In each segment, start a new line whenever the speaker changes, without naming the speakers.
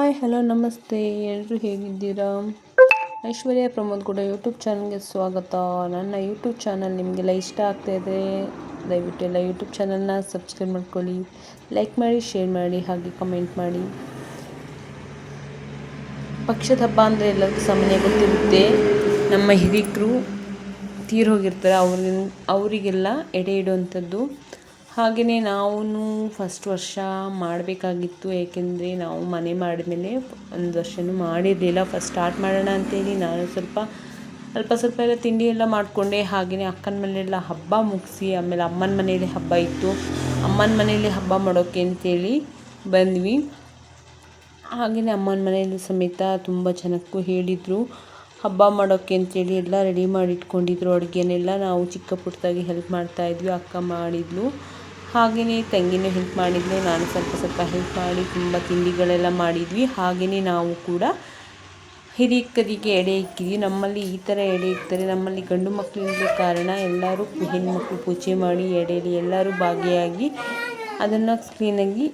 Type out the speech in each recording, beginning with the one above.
Hi hello ನಮಸ್ತೆ, ಎಲ್ಲರೂ ಹೇಗಿದ್ದೀರಾ? ಐಶ್ವರ್ಯ ಪ್ರಮೋದ್ ಕೂಡ ಯೂಟ್ಯೂಬ್ ಚಾನಲ್ಗೆ ಸ್ವಾಗತ. ನನ್ನ ಯೂಟ್ಯೂಬ್ ಚಾನಲ್ ನಿಮಗೆಲ್ಲ ಇಷ್ಟ ಆಗ್ತಾಯಿದ್ರೆ ದಯವಿಟ್ಟು ಎಲ್ಲ ಯೂಟ್ಯೂಬ್ ಚಾನಲ್ನ ಸಬ್ಸ್ಕ್ರೈಬ್ ಮಾಡ್ಕೊಳ್ಳಿ, ಲೈಕ್ ಮಾಡಿ, ಶೇರ್ ಮಾಡಿ, ಹಾಗೆ ಕಮೆಂಟ್ ಮಾಡಿ. ಪಕ್ಷದ ಹಬ್ಬ ಅಂದರೆ ಎಲ್ಲರಿಗೂ ಸಾಮಾನ್ಯ ಗೊತ್ತಿರುತ್ತೆ. ನಮ್ಮ ಹಿರಿಕರು ತೀರೋಗಿರ್ತಾರೆ, ಅವರಿಗೆಲ್ಲ ಎಡೆ ಇಡುವಂಥದ್ದು. ಹಾಗೆಯೇ ನಾವು ಫಸ್ಟ್ ವರ್ಷ ಮಾಡಬೇಕಾಗಿತ್ತು, ಏಕೆಂದರೆ ನಾವು ಮನೆ ಮಾಡಿದ್ಮೇಲೆ ಒಂದು ವರ್ಷವೂ ಮಾಡಿರಲಿಲ್ಲ. ಫಸ್ಟ್ ಸ್ಟಾರ್ಟ್ ಮಾಡೋಣ ಅಂತೇಳಿ ನಾನು ಅಲ್ಪ ಸ್ವಲ್ಪ ಎಲ್ಲ ತಿಂಡಿ ಎಲ್ಲ ಮಾಡಿಕೊಂಡೆ. ಹಾಗೆಯೇ ಅಕ್ಕನ ಮನೆಯೆಲ್ಲ ಹಬ್ಬ ಮುಗಿಸಿ ಆಮೇಲೆ ಅಮ್ಮನ ಮನೆಯಲ್ಲಿ ಹಬ್ಬ ಇತ್ತು, ಅಮ್ಮನ ಮನೆಯಲ್ಲಿ ಹಬ್ಬ ಮಾಡೋಕ್ಕೆ ಅಂತೇಳಿ ಬಂದ್ವಿ. ಹಾಗೆಯೇ ಅಮ್ಮನ ಮನೆಯಲ್ಲಿ ಸಮೇತ ತುಂಬ ಜನಕ್ಕೂ ಹೇಳಿದರು ಹಬ್ಬ ಮಾಡೋಕ್ಕೆ ಅಂತೇಳಿ. ಎಲ್ಲ ರೆಡಿ ಮಾಡಿ ಇಟ್ಕೊಂಡಿದ್ರು ಅಡುಗೆನೆಲ್ಲ. ನಾವು ಚಿಕ್ಕ ಪುಟ್ಟದಾಗಿ ಹೆಲ್ಪ್ ಮಾಡ್ತಾಯಿದ್ವಿ. ಅಕ್ಕ ಮಾಡಿದ್ಲು, ಹಾಗೆಯೇ ತಂಗಿನೂ ಹೆಲ್ಪ್ ಮಾಡಿದ್ಲು, ನಾನು ಸ್ವಲ್ಪ ಹೆಲ್ಪ್ ಮಾಡಿ ತುಂಬ ತಿಂಡಿಗಳೆಲ್ಲ ಮಾಡಿದ್ವಿ. ಹಾಗೆಯೇ ನಾವು ಕೂಡ ಹಿರಿಕರಿಗೆ ಎಡೆ ಇಕ್ಕಿದ್ವಿ. ನಮ್ಮಲ್ಲಿ ಈ ಥರ ಎಡೆ ಇಕ್ತಾರೆ. ನಮ್ಮಲ್ಲಿ ಗಂಡು ಮಕ್ಕಳಿದ್ದ ಕಾರಣ ಎಲ್ಲರೂ ಹೆಣ್ಮಕ್ಳು ಪೂಜೆ ಮಾಡಿ ಎಡೆಯಲ್ಲಿ ಎಲ್ಲರೂ ಭಾಗಿಯಾಗಿ ಅದನ್ನು ಕ್ಲೀನಾಗಿ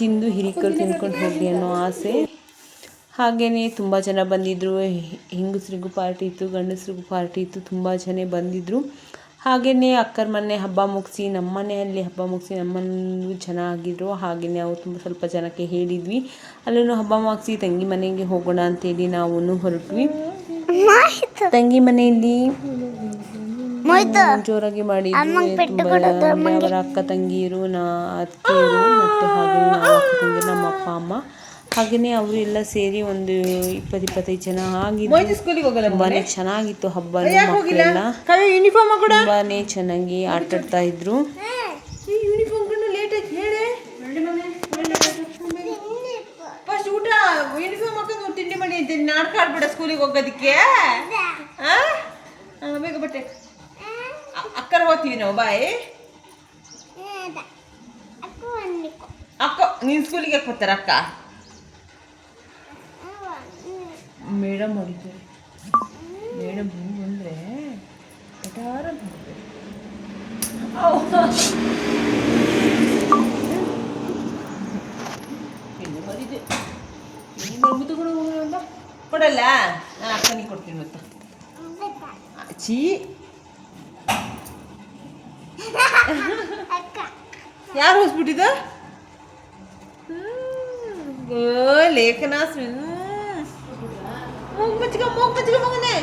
ತಿಂದು ಹಿರಿಕರು ತಿಂದ್ಕೊಂಡು ಹೋಗಲಿ ಅನ್ನೋ ಆಸೆ. ಹಾಗೆಯೇ ತುಂಬ ಜನ ಬಂದಿದ್ದರು. ಹೆಂಗಸ್ರಿಗೂ ಪಾರ್ಟಿ ಇತ್ತು, ಗಂಡಸ್ರಿಗೂ ಪಾರ್ಟಿ ಇತ್ತು, ತುಂಬ ಜನ ಬಂದಿದ್ದರು. ಹಾಗೆಯೇ ಅಕ್ಕರ ಮನೆ ಹಬ್ಬ ಮುಗಿಸಿ ನಮ್ಮ ಮನೆಯಲ್ಲಿ ಹಬ್ಬ ಮುಗಿಸಿ ನಮ್ಮಲ್ಲೂ ಚೆನ್ನಾಗಿದ್ರು. ಹಾಗೆಯೇ ನಾವು ಸ್ವಲ್ಪ ಜನಕ್ಕೆ ಹೇಳಿದ್ವಿ, ಅಲ್ಲೂ ಹಬ್ಬ ಮುಗಿಸಿ ತಂಗಿ ಮನೆಗೆ ಹೋಗೋಣ ಅಂತೇಳಿ ನಾವು ಹೊರಟ್ವಿ. ತಂಗಿ ಮನೆಯಲ್ಲಿ ಜೋರಾಗಿ ಮಾಡಿದ್ವಿ. ಅವರ ಅಕ್ಕ ತಂಗಿಯರು, ಅತ್ತಿಗೆಯರು ಮತ್ತು ಹಾಗೆಯೇ ನಾವು ಅಕ್ಕ ತಂಗಿಯರು, ನಮ್ಮ ಅಪ್ಪ ಅಮ್ಮ, ಹಾಗೆಯೇ ಅವರು ಎಲ್ಲ ಸೇರಿ ಒಂದು 20-25 ಜನ ಆಗಿದ್ದು. ತುಂಬಾ ಚೆನ್ನಾಗಿತ್ತು ಹಬ್ಬ. ಮಕ್ಕಳೆಲ್ಲ ತುಂಬಾ ಚೆನ್ನಾಗಿ ಆಟಾಡ್ತಾ ಇದ್ರು.
ತಿಂಡಿ ಮಾಡಿ ಅಂತೀನಿ, ನಾಟಕ ಆಡ್ಬೇಡ ಸ್ಕೂಲಿಗೆ ಹೋಗೋದಕ್ಕೆ. ಬೇಗ ಬಟ್ಟೆ ಅಕ್ಕರ ಹೋಗ್ತೀವಿ ನಾವು. ಬಾಯ್ ಅಕ್ಕ, ನೀನು ಸ್ಕೂಲಿಗೆ ಯಾಕೆ ಬರ್ತಾರ ಅಕ್ಕ? ಮೇಡಮ್ ಹೊಡಿತಾರೆ. ಮೇಡಮ್ ಬಂದರೆ ಪಟಾರ ಬರಿದೆ ಕೊಡಲ್ಲ. ಅಕ್ಕನಿಗೆ ಕೊಡ್ತೀನಿ ಮತ್ತೆ. ಚೀ ಯಾರು ಹೊಸ್ಬಿಟ್ಟಿದ? ಲೇಖನ ಮೂಗ್ ಮುಚ್ಚಿಕ ಮಗನೇ.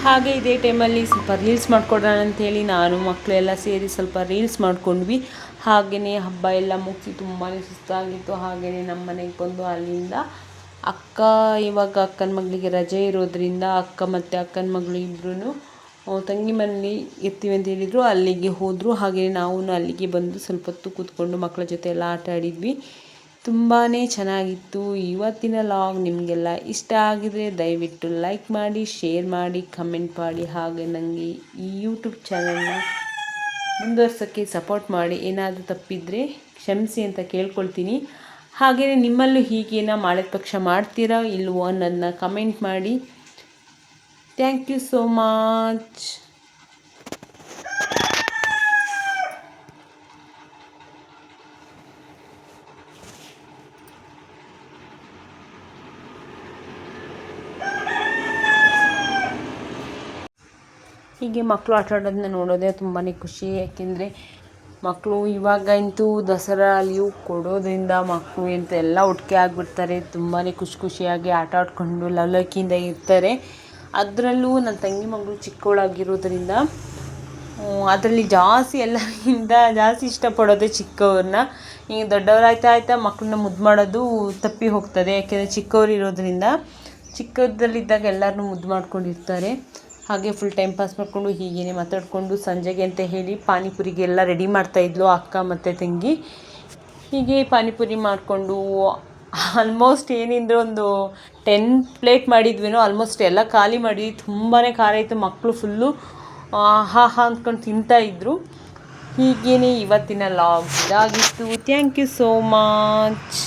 ಹಾಗೆ ಇದೇ ಟೈಮಲ್ಲಿ ಸ್ವಲ್ಪ ರೀಲ್ಸ್ ಮಾಡ್ಕೊಡೋಣ ಅಂಥೇಳಿ ನಾನು ಮಕ್ಕಳೆಲ್ಲ ಸೇರಿ ಸ್ವಲ್ಪ ರೀಲ್ಸ್ ಮಾಡ್ಕೊಂಡ್ವಿ. ಹಾಗೆಯೇ ಹಬ್ಬ ಎಲ್ಲ ಮುಗಿಸಿ ತುಂಬಾ ಸುಸ್ತಾಗಿತ್ತು. ಹಾಗೆಯೇ ನಮ್ಮ ಮನೆಗೆ ಬಂದು ಅಲ್ಲಿಂದ ಇವಾಗ ಅಕ್ಕನ ಮಗಳಿಗೆ ರಜೆ ಇರೋದ್ರಿಂದ ಅಕ್ಕ ಮತ್ತು ಅಕ್ಕನ ಮಗಳು ಇಬ್ಬರೂ ತಂಗಿ ಮನೇಲಿ ಇರ್ತೀವಿ ಅಂತ ಹೇಳಿದರು, ಅಲ್ಲಿಗೆ ಹೋದರು. ಹಾಗೆಯೇ ನಾವು ಅಲ್ಲಿಗೆ ಬಂದು ಸ್ವಲ್ಪ ಹೊತ್ತು ಕೂತ್ಕೊಂಡು ಮಕ್ಕಳ ಜೊತೆ ಎಲ್ಲ ಆಟ ಆಡಿದ್ವಿ. ತುಂಬಾ ಚೆನ್ನಾಗಿತ್ತು. ಇವತ್ತಿನ ಲಾಗ್ ನಿಮಗೆಲ್ಲ ಇಷ್ಟ ಆಗಿದರೆ ದಯವಿಟ್ಟು ಲೈಕ್ ಮಾಡಿ, ಶೇರ್ ಮಾಡಿ, ಕಮೆಂಟ್ ಮಾಡಿ, ಹಾಗೆ ನನಗೆ ಈ ಯೂಟ್ಯೂಬ್ ಚಾನಲ್ನ ಮುಂದುವರ್ಸೋಕ್ಕೆ ಸಪೋರ್ಟ್ ಮಾಡಿ. ಏನಾದರೂ ತಪ್ಪಿದರೆ ಕ್ಷಮಿಸಿ ಅಂತ ಕೇಳ್ಕೊಳ್ತೀನಿ. ಹಾಗೆಯೇ ನಿಮ್ಮಲ್ಲೂ ಹೀಗೇನ ಮಾಡಿದ ಪಕ್ಷ ಮಾಡ್ತೀರಾ ಇಲ್ವೋ ಅನ್ನೋದನ್ನ ಕಮೆಂಟ್ ಮಾಡಿ. Thank you so much. ಹೀಗೆ ಮಕ್ಕಳು ಆಟ ಆಡೋದನ್ನ ನೋಡೋದೇ ತುಂಬಾ ಖುಷಿ. ಯಾಕೆಂದರೆ ಮಕ್ಕಳು ಇವಾಗಂತೂ ದಸರಾ ಲೀವ್ ಕೊಡೋದ್ರಿಂದ ಮಕ್ಕಳು ಅಂತ ಎಲ್ಲ ಒಟ್ಟಿಗೆ ಆಗಿಬಿಡ್ತಾರೆ. ತುಂಬಾ ಖುಷಿಯಾಗಿ ಆಟ ಆಡ್ಕೊಂಡು ಲವಲವಿಕೆಯಿಂದ ಇರ್ತಾರೆ. ಅದರಲ್ಲೂ ನನ್ನ ತಂಗಿ ಮಗಳು ಚಿಕ್ಕವಳಾಗಿರೋದ್ರಿಂದ ಅದರಲ್ಲಿ ಎಲ್ಲರಿಗಿಂತ ಜಾಸ್ತಿ ಇಷ್ಟಪಡೋದೇ ಚಿಕ್ಕವ್ರನ್ನ. ಈಗ ದೊಡ್ಡವರಾಯ್ತಾ ಮಕ್ಕಳನ್ನ ಮುದ್ದು ಮಾಡೋದು ತಪ್ಪಿ ಹೋಗ್ತದೆ. ಯಾಕೆಂದರೆ ಚಿಕ್ಕವರು ಇರೋದ್ರಿಂದ ಚಿಕ್ಕದಲ್ಲಿದ್ದಾಗ ಎಲ್ಲರನ್ನೂ ಮುದ್ದು ಮಾಡ್ಕೊಂಡಿರ್ತಾರೆ. ಹಾಗೆ ಫುಲ್ ಟೈಮ್ ಪಾಸ್ ಮಾಡಿಕೊಂಡು ಹೀಗೇ ಮಾತಾಡಿಕೊಂಡು ಸಂಜೆಗೆ ಅಂತ ಹೇಳಿ ಪಾನಿಪುರಿಗೆಲ್ಲ ರೆಡಿ ಮಾಡ್ತಾಯಿದ್ಲು ಅಕ್ಕ ಮತ್ತು ತಂಗಿ. ಹೀಗೆ ಪಾನಿಪುರಿ ಮಾಡಿಕೊಂಡು ಆಲ್ಮೋಸ್ಟ್ ಏನಿಂದರೆ ಒಂದು 10 ಪ್ಲೇಟ್ ಮಾಡಿದ್ವೇನೋ, ಆಲ್ಮೋಸ್ಟ್ ಎಲ್ಲ ಖಾಲಿ ಮಾಡಿದ್ವಿ. ತುಂಬಾ ಖಾರ ಇತ್ತು. ಮಕ್ಕಳು ಫುಲ್ಲು ಹಾ ಅಂದ್ಕೊಂಡು ತಿಂತಾಯಿದ್ರು. ಹೀಗೇ ಇವತ್ತಿನ ಲಾಗ್ ಇದಾಗಿತ್ತು. Thank you so much.